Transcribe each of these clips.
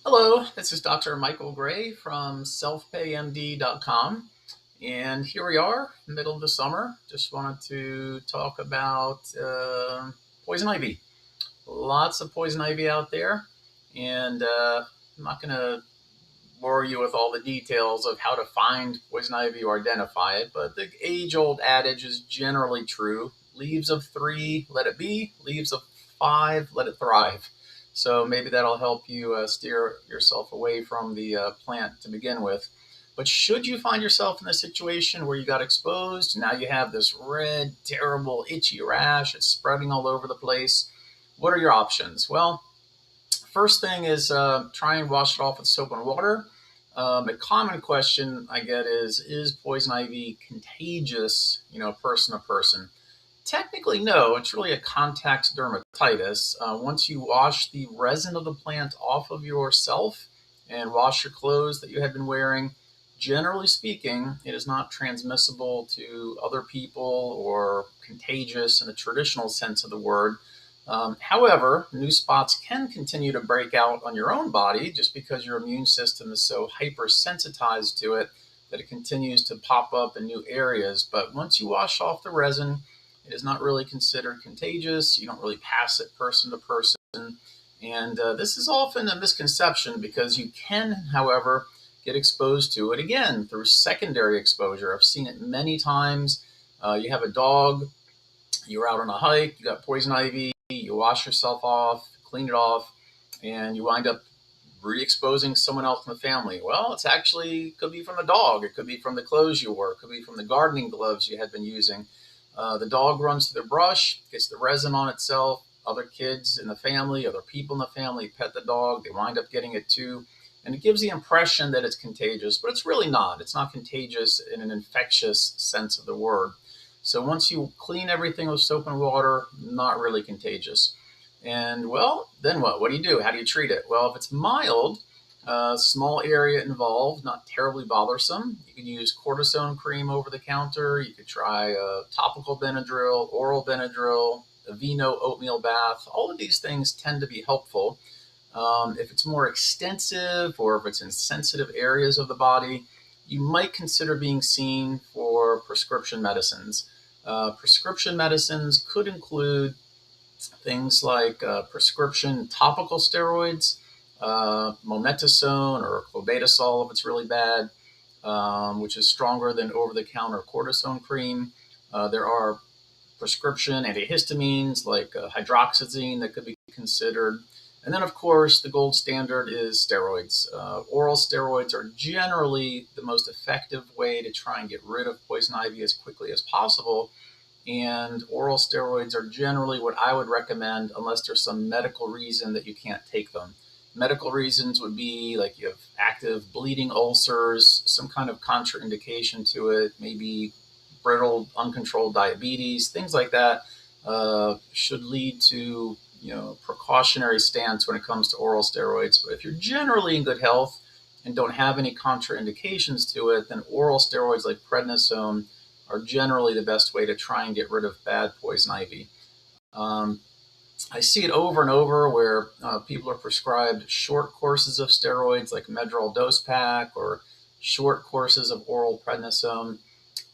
Hello, this is Dr. Michael Gray from selfpaymd.com. And here we are, middle of the summer. Just wanted to talk about poison ivy. Lots of poison ivy out there. And I'm not going to bore you with all the details of how to find poison ivy or identify it, but the age-old adage is generally true. Leaves of 3, let it be. Leaves of 5, let it thrive. So maybe that'll help you steer yourself away from the plant to begin with. But should you find yourself in a situation where you got exposed, now you have this red, terrible, itchy rash, it's spreading all over the place, what are your options? Well, first thing is try and wash it off with soap and water. A common question I get is poison ivy contagious, person to person? Technically, no. It's really a contact dermatitis. Once you wash the resin of the plant off of yourself and wash your clothes that you had been wearing, generally speaking, it is not transmissible to other people or contagious in the traditional sense of the word. However, new spots can continue to break out on your own body just because your immune system is so hypersensitized to it that it continues to pop up in new areas. But once you wash off the resin, it is not really considered contagious. You don't really pass it person to person. And this is often a misconception because you can, however, get exposed to it again through secondary exposure. I've seen it many times. You have a dog, you're out on a hike, you got poison ivy, you wash yourself off, clean it off, and you wind up re-exposing someone else in the family. Well, it's actually could be from the dog. It could be from the clothes you wore. It could be from the gardening gloves you had been using. The dog runs through the brush, gets the resin on itself. Other kids in the family, other people in the family pet the dog. They wind up getting it too. And it gives the impression that it's contagious, but it's really not. It's not contagious in an infectious sense of the word. So once you clean everything with soap and water, not really contagious. And well, then what? What do you do? How do you treat it? Well, if it's mild, small area involved, not terribly bothersome, you can use cortisone cream over the counter. You could try topical Benadryl, oral Benadryl, Aveeno oatmeal bath. All of these things tend to be helpful. If it's more extensive or if it's in sensitive areas of the body, you might consider being seen for prescription medicines. Prescription medicines could include things like prescription topical steroids, mometasone or clobetasol if it's really bad, which is stronger than over-the-counter cortisone cream. There are prescription antihistamines like hydroxyzine that could be considered. And then, of course, the gold standard is steroids. Oral steroids are generally the most effective way to try and get rid of poison ivy as quickly as possible. And oral steroids are generally what I would recommend unless there's some medical reason that you can't take them. Medical reasons would be like you have active bleeding ulcers, some kind of contraindication to it, maybe brittle, uncontrolled diabetes, things like that should lead to precautionary stance when it comes to oral steroids. But if you're generally in good health and don't have any contraindications to it, then oral steroids like prednisone are generally the best way to try and get rid of bad poison ivy. I see it over and over where people are prescribed short courses of steroids like Medrol dose pack or short courses of oral prednisone.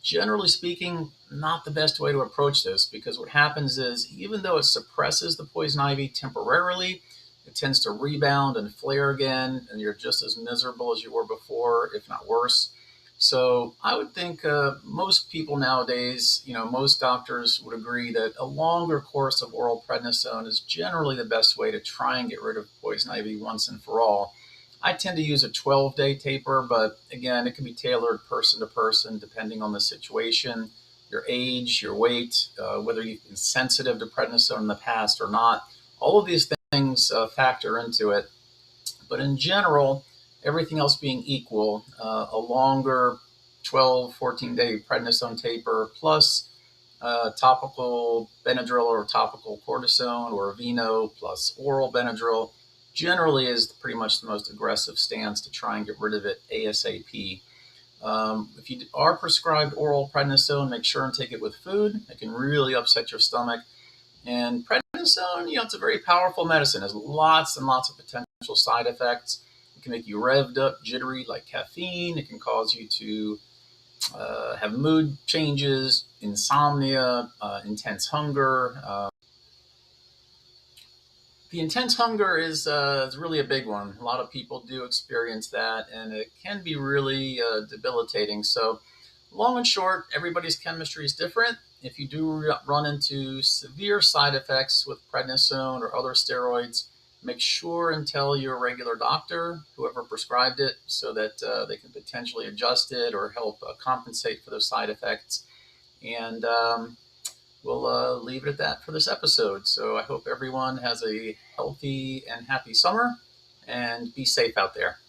Generally speaking, not the best way to approach this because what happens is even though it suppresses the poison ivy temporarily, it tends to rebound and flare again, and you're just as miserable as you were before, if not worse. So I would think most people nowadays, most doctors would agree that a longer course of oral prednisone is generally the best way to try and get rid of poison ivy once and for all. I tend to use a 12-day taper, but again, it can be tailored person to person depending on the situation, your age, your weight, whether you've been sensitive to prednisone in the past or not. All of these things factor into it. But in general, everything else being equal, a longer 12, 14-day prednisone taper plus topical Benadryl or topical cortisone or Aveeno plus oral Benadryl generally is pretty much the most aggressive stance to try and get rid of it ASAP. If you are prescribed oral prednisone, make sure and take it with food. It can really upset your stomach. And prednisone, it's a very powerful medicine. It has lots and lots of potential side effects. can make you revved up, jittery like caffeine. It can cause you to have mood changes, insomnia, intense hunger. The intense hunger is really a big one. A lot of people do experience that, and it can be really debilitating. So, long and short, everybody's chemistry is different. If you do run into severe side effects with prednisone or other steroids, make sure and tell your regular doctor, whoever prescribed it, so that they can potentially adjust it or help compensate for those side effects. And we'll leave it at that for this episode. So I hope everyone has a healthy and happy summer, and be safe out there.